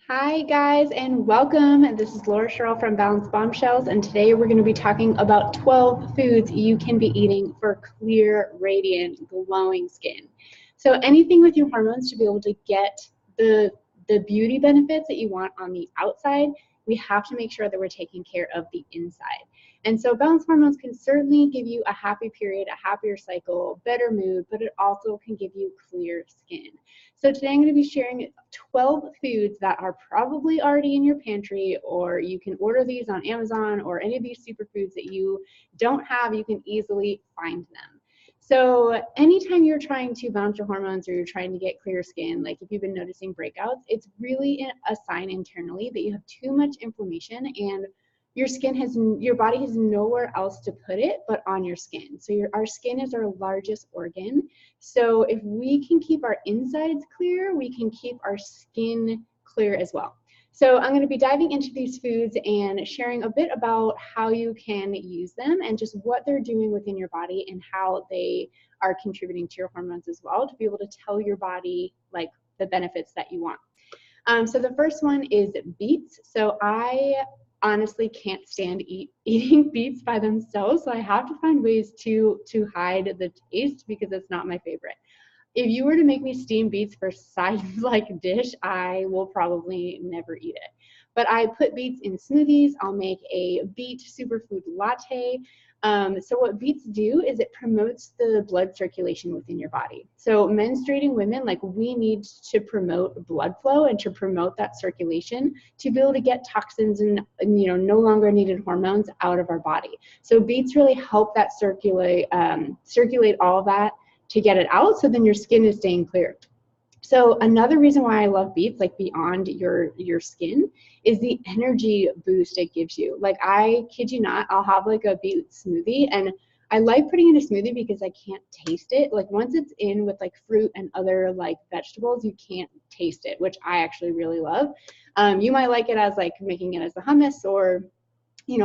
Hi guys and welcome. This is Laura Sherrill from Balanced Bombshells, and today we're going to be talking about 12 foods you can be eating for clear, radiant, glowing skin. So anything with your hormones to be able to get the beauty benefits that you want on the outside, we have to make sure that we're taking care of the inside. And so balanced hormones can certainly give you a happy period, a happier cycle, better mood, but it also can give you clear skin. So today I'm going to be sharing 12 foods that are probably already in your pantry, or you can order these on Amazon, or any of these superfoods that you don't have, you can easily find them. So anytime you're trying to balance your hormones or you're trying to get clear skin, like if you've been noticing breakouts, it's really a sign internally that you have too much inflammation and your body has nowhere else to put it but on your skin. So our skin is our largest organ. So if we can keep our insides clear, we can keep our skin clear as well. So I'm going to be diving into these foods and sharing a bit about how you can use them and just what they're doing within your body and how they are contributing to your hormones as well, to be able to tell your body like the benefits that you want. So the first one is beets. So I honestly can't stand eating beets by themselves, so I have to find ways to hide the taste because it's not my favorite. If you were to make me steam beets for side like dish, I will probably never eat it. But I put beets in smoothies. I'll make a beet superfood latte. So what beets do is it promotes the blood circulation within your body. So menstruating women, like we need to promote blood flow and to promote that circulation to be able to get toxins and no longer needed hormones out of our body. So beets really help that circulate all of that to get it out, so then your skin is staying clear. So another reason why I love beets, like beyond your skin, is the energy boost it gives you. Like I kid you not, I'll have like a beet smoothie, and I like putting in a smoothie because I can't taste it. Like once it's in with like fruit and other like vegetables, you can't taste it, which I actually really love. You might like it as like making it as a hummus, or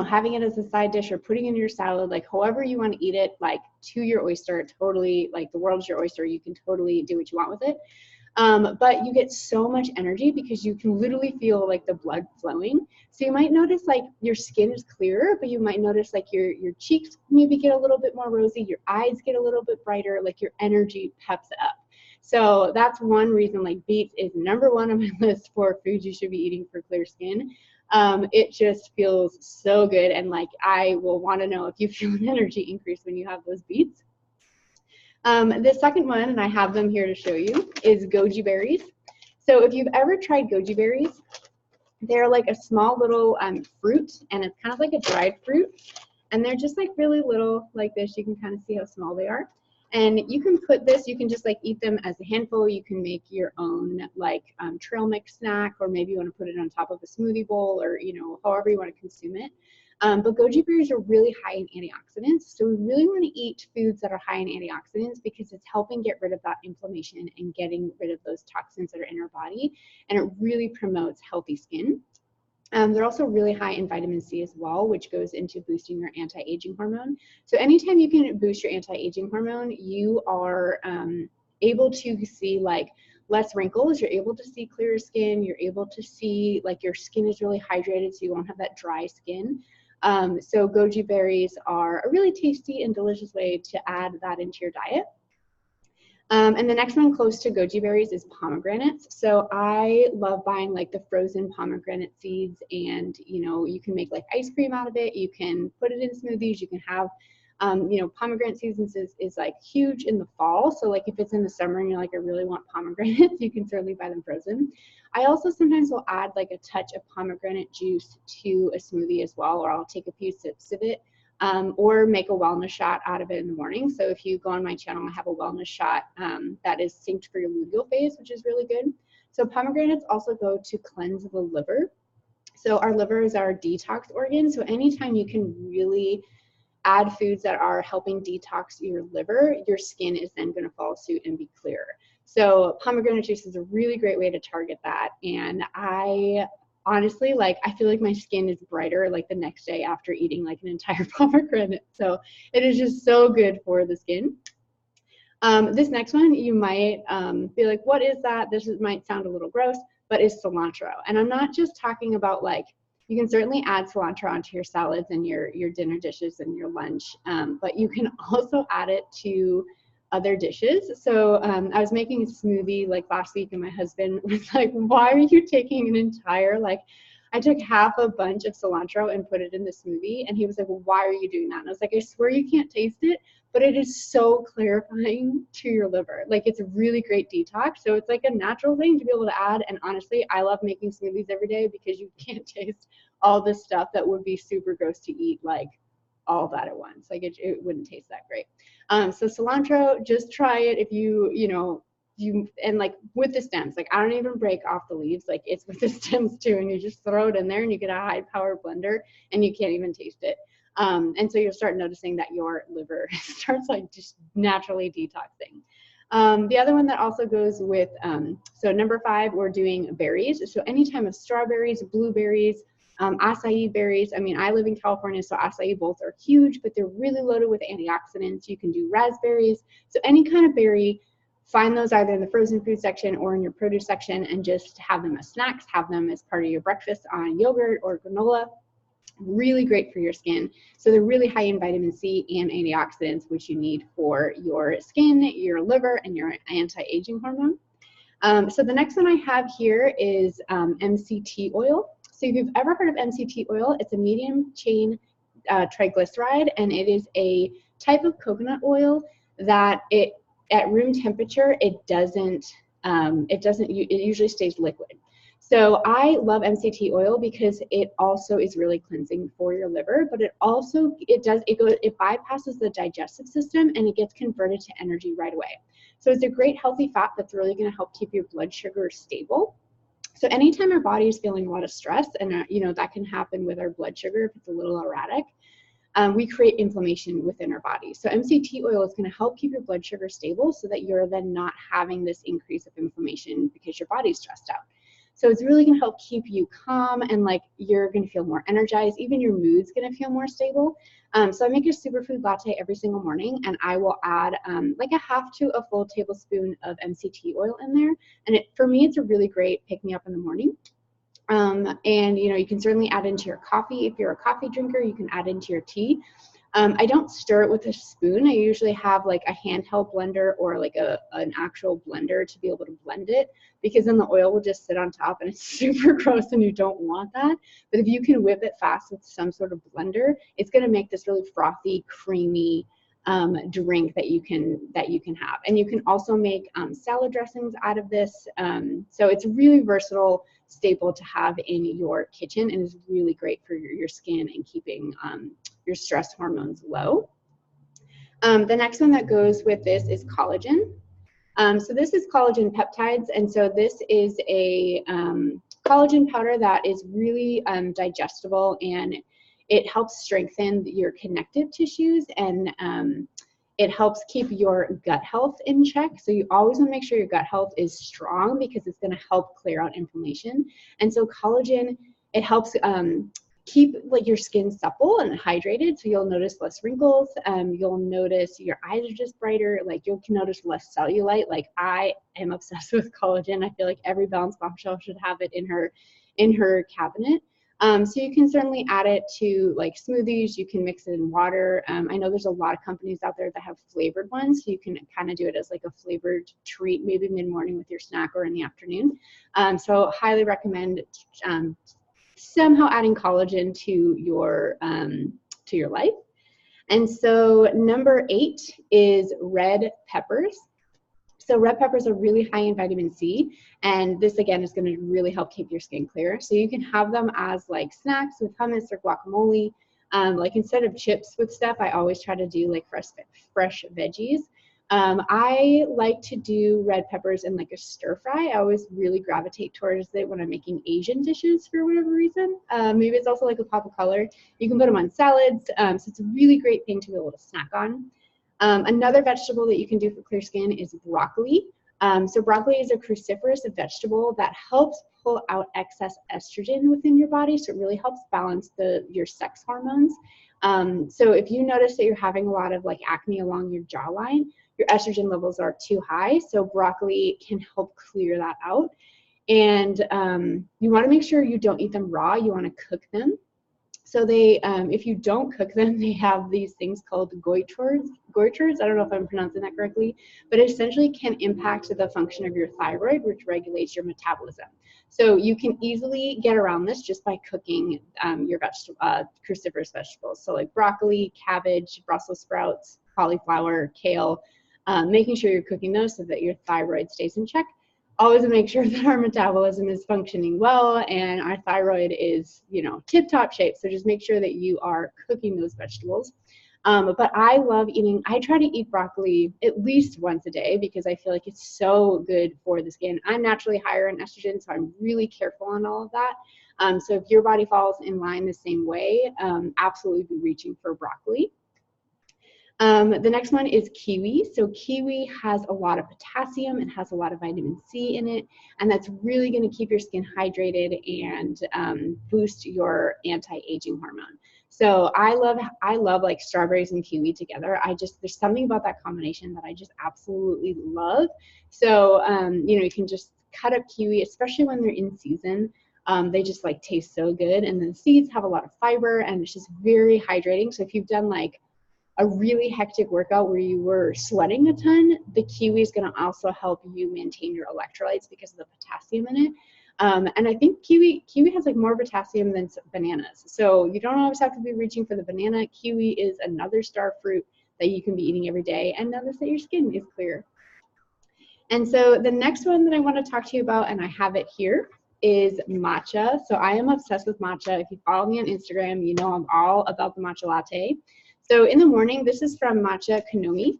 having it as a side dish, or putting it in your salad, like however you want to eat it, like to your oyster, totally, like the world's your oyster, you can totally do what you want with it. But you get so much energy because you can literally feel like the blood flowing. So you might notice like your skin is clearer, but you might notice like your cheeks maybe get a little bit more rosy, your eyes get a little bit brighter, like your energy peps up. So that's one reason like beets is number one on my list for foods you should be eating for clear skin. It just feels so good, and like I will want to know if you feel an energy increase when you have those beets. The second one, and I have them here to show you, is Goji Berries. So if you've ever tried Goji Berries, they're like a small little fruit, and it's kind of like a dried fruit, and they're just like really little like this. You can kind of see how small they are. And you can put this, you can just like eat them as a handful. You can make your own like trail mix snack, or maybe you want to put it on top of a smoothie bowl, or however you want to consume it. But goji berries are really high in antioxidants, so we really want to eat foods that are high in antioxidants because it's helping get rid of that inflammation and getting rid of those toxins that are in our body, and it really promotes healthy skin. They're also really high in vitamin C as well, which goes into boosting your anti-aging hormone. So anytime you can boost your anti-aging hormone, you are able to see like less wrinkles, you're able to see clearer skin, you're able to see like your skin is really hydrated so you won't have that dry skin. So goji berries are a really tasty and delicious way to add that into your diet. And the next one close to goji berries is pomegranates. So I love buying like the frozen pomegranate seeds, and you can make like ice cream out of it. You can put it in smoothies. You can have, pomegranate season is like huge in the fall. So like if it's in the summer and you're like, I really want pomegranates, you can certainly buy them frozen. I also sometimes will add like a touch of pomegranate juice to a smoothie as well, or I'll take a few sips of it. Or make a wellness shot out of it in the morning. So if you go on my channel, I have a wellness shot that is synced for your luteal phase, which is really good. So pomegranates also go to cleanse the liver. So our liver is our detox organ. So anytime you can really add foods that are helping detox your liver, your skin is then going to follow suit and be clearer. So pomegranate juice is a really great way to target that. And honestly, like I feel like my skin is brighter like the next day after eating like an entire pomegranate. So it is just so good for the skin. This next one, you might be like, what is that? Might sound a little gross. but is cilantro. And I'm not just talking about like, you can certainly add cilantro onto your salads and your dinner dishes and your lunch, but you can also add it to other dishes. So I was making a smoothie like last week, and my husband was like, why are you taking an entire, like, I took half a bunch of cilantro and put it in the smoothie, and he was like, well, why are you doing that? And I was like, I swear you can't taste it, but it is so clarifying to your liver. Like, it's a really great detox. So it's like a natural thing to be able to add. And honestly, I love making smoothies every day because you can't taste all this stuff that would be super gross to eat, like all of that at once. Like it wouldn't taste that great. So cilantro, just try it if and like with the stems, like I don't even break off the leaves, like it's with the stems too, and you just throw it in there and you get a high power blender and you can't even taste it. And so you'll start noticing that your liver starts like just naturally detoxing. The other one that also goes with, so number 5, we're doing berries. So any type of strawberries, blueberries, acai berries. I mean, I live in California, so acai bowls are huge, but they're really loaded with antioxidants. You can do raspberries. So any kind of berry, find those either in the frozen food section or in your produce section and just have them as snacks, have them as part of your breakfast on yogurt or granola. Really great for your skin. So they're really high in vitamin C and antioxidants, which you need for your skin, your liver, and your anti-aging hormone. So the next one I have here is MCT oil. So if you've ever heard of MCT oil, it's a medium chain triglyceride, and it is a type of coconut oil that at room temperature, it usually stays liquid. So I love MCT oil because it also is really cleansing for your liver, but it bypasses the digestive system and it gets converted to energy right away. So it's a great healthy fat that's really going to help keep your blood sugar stable. So anytime our body is feeling a lot of stress, and that can happen with our blood sugar if it's a little erratic, we create inflammation within our body. So MCT oil is going to help keep your blood sugar stable so that you're then not having this increase of inflammation because your body's stressed out. So it's really going to help keep you calm, and like you're going to feel more energized. Even your mood's going to feel more stable. So I make a superfood latte every single morning, and I will add like a half to a full tablespoon of MCT oil in there. And for me, it's a really great pick me up in the morning. And you can certainly add into your coffee. If you're a coffee drinker, you can add into your tea. I don't stir it with a spoon. I usually have like a handheld blender or like an actual blender to be able to blend it, because then the oil will just sit on top and it's super gross and you don't want that. But if you can whip it fast with some sort of blender, it's going to make this really frothy, creamy drink that you can have. And you can also make salad dressings out of this. So it's a really versatile staple to have in your kitchen, and is really great for your skin and keeping your stress hormones low. The next one that goes with this is collagen. So this is collagen peptides, and so this is a collagen powder that is really digestible, and it helps strengthen your connective tissues, and it helps keep your gut health in check. So you always want to make sure your gut health is strong, because it's going to help clear out inflammation. And so collagen, it helps keep like your skin supple and hydrated. So you'll notice less wrinkles. You'll notice your eyes are just brighter. Like you can notice less cellulite. Like I am obsessed with collagen. I feel like every Balanced Bombshell should have it in her cabinet. So you can certainly add it to like smoothies. You can mix it in water. I know there's a lot of companies out there that have flavored ones, so you can kind of do it as like a flavored treat, maybe mid-morning with your snack or in the afternoon. So highly recommend somehow adding collagen to your life. And so number 8 is red peppers. So red peppers are really high in vitamin C, and this again is going to really help keep your skin clear. So you can have them as like snacks with hummus or guacamole. Like instead of chips with stuff, I always try to do like fresh veggies. I like to do red peppers in like a stir fry. I always really gravitate towards it when I'm making Asian dishes for whatever reason. Maybe it's also like a pop of color. You can put them on salads. So it's a really great thing to be able to snack on. Another vegetable that you can do for clear skin is broccoli. So broccoli is a cruciferous vegetable that helps pull out excess estrogen within your body. So it really helps balance your sex hormones. So if you notice that you're having a lot of like acne along your jawline, your estrogen levels are too high. So broccoli can help clear that out. And you want to make sure you don't eat them raw. You want to cook them. So they, if you don't cook them, they have these things called goiters. I don't know if I'm pronouncing that correctly, but it essentially can impact the function of your thyroid, which regulates your metabolism. So you can easily get around this just by cooking your cruciferous vegetables. So like broccoli, cabbage, Brussels sprouts, cauliflower, kale, making sure you're cooking those so that your thyroid stays in check. Always make sure that our metabolism is functioning well and our thyroid is, you know, tip-top shape. So just make sure that you are cooking those vegetables. But I love eating, I try to eat broccoli at least once a day because I feel like it's so good for the skin. I'm naturally higher in estrogen, so I'm really careful on all of that. So if your body falls in line the same way, absolutely be reaching for broccoli. The next one is kiwi. So kiwi has a lot of potassium, it has a lot of vitamin C in it, and that's really going to keep your skin hydrated and boost your anti-aging hormone. So I love like strawberries and kiwi together. There's something about that combination that I just absolutely love. So, you know, you can just cut up kiwi, especially when they're in season. They just like taste so good. And the seeds have a lot of fiber and it's just very hydrating. So if you've done like a really hectic workout where you were sweating a ton, the kiwi is going to also help you maintain your electrolytes because of the potassium in it. And I think kiwi has like more potassium than bananas. So you don't always have to be reaching for the banana. Kiwi is another star fruit that you can be eating every day and notice that your skin is clear. And so the next one that I want to talk to you about, and I have it here, is matcha. So I am obsessed with matcha. If you follow me on Instagram, you know I'm all about the matcha latte. So in the morning, this is from Matcha Konomi.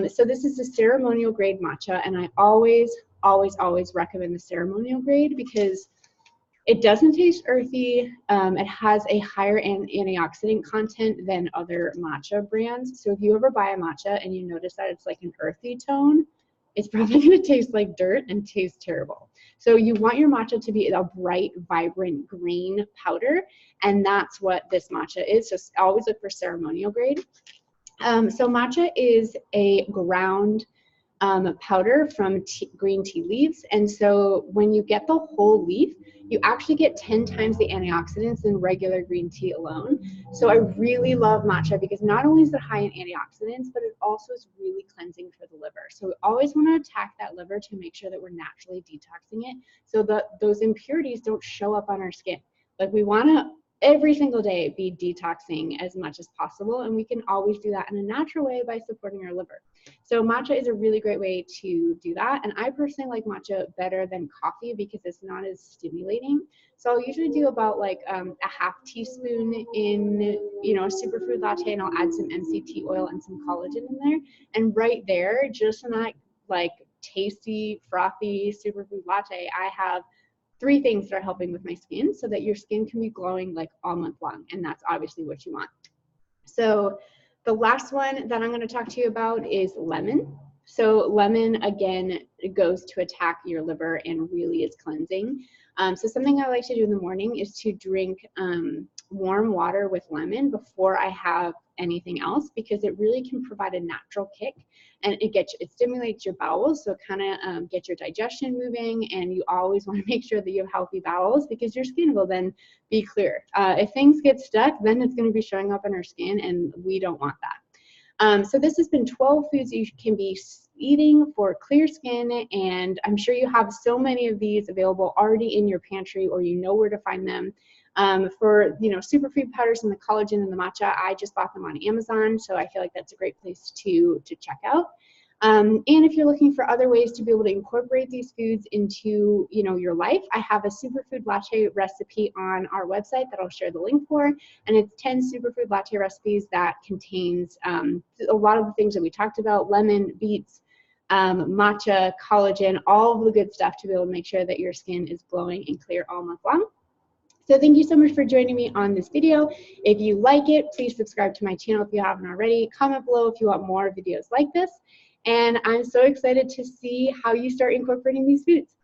So this is a ceremonial grade matcha, and I always recommend the ceremonial grade because it doesn't taste earthy. It has a higher antioxidant content than other matcha brands. So if you ever buy a matcha and you notice that it's like an earthy tone, it's probably going to taste like dirt and taste terrible. So you want your matcha to be a bright, vibrant green powder, and that's what this matcha is. So always look for ceremonial grade. So matcha is a ground powder from green tea leaves, and so when you get the whole leaf, you actually get 10 times the antioxidants than regular green tea alone. So I really love matcha because not only is it high in antioxidants, but it also is really cleansing for the liver. So we always want to attack that liver to make sure that we're naturally detoxing it so that those impurities don't show up on our skin. Like we want to every single day be detoxing as much as possible, and we can always do that in a natural way by supporting our liver. So matcha is a really great way to do that, and I personally like matcha better than coffee because it's not as stimulating. So I'll usually do about like a half teaspoon in, you know, a superfood latte, and I'll add some MCT oil and some collagen in there, and right there, just in that like tasty, frothy superfood latte, I have 3 things that are helping with my skin so that your skin can be glowing like all month long, and that's obviously what you want. So the last one that I'm going to talk to you about is lemon. So lemon, again, goes to attack your liver and really is cleansing. So something I like to do in the morning is to drink warm water with lemon before I have anything else because it really can provide a natural kick, and it stimulates your bowels, so it kind of gets your digestion moving, and you always want to make sure that you have healthy bowels because your skin will then be clear. If things get stuck, then it's going to be showing up on our skin, and we don't want that. So this has been 12 foods you can be eating for clear skin, and I'm sure you have so many of these available already in your pantry, or you know where to find them. For, you know, superfood powders and the collagen and the matcha, I just bought them on Amazon, so I feel like that's a great place to check out. And if you're looking for other ways to be able to incorporate these foods into, you know, your life, I have a superfood latte recipe on our website that I'll share the link for, and it's 10 superfood latte recipes that contains a lot of the things that we talked about: lemon, beets, matcha, collagen, all of the good stuff to be able to make sure that your skin is glowing and clear all month long. So thank you so much for joining me on this video. If you like it, please subscribe to my channel if you haven't already. Comment below if you want more videos like this. And I'm so excited to see how you start incorporating these foods.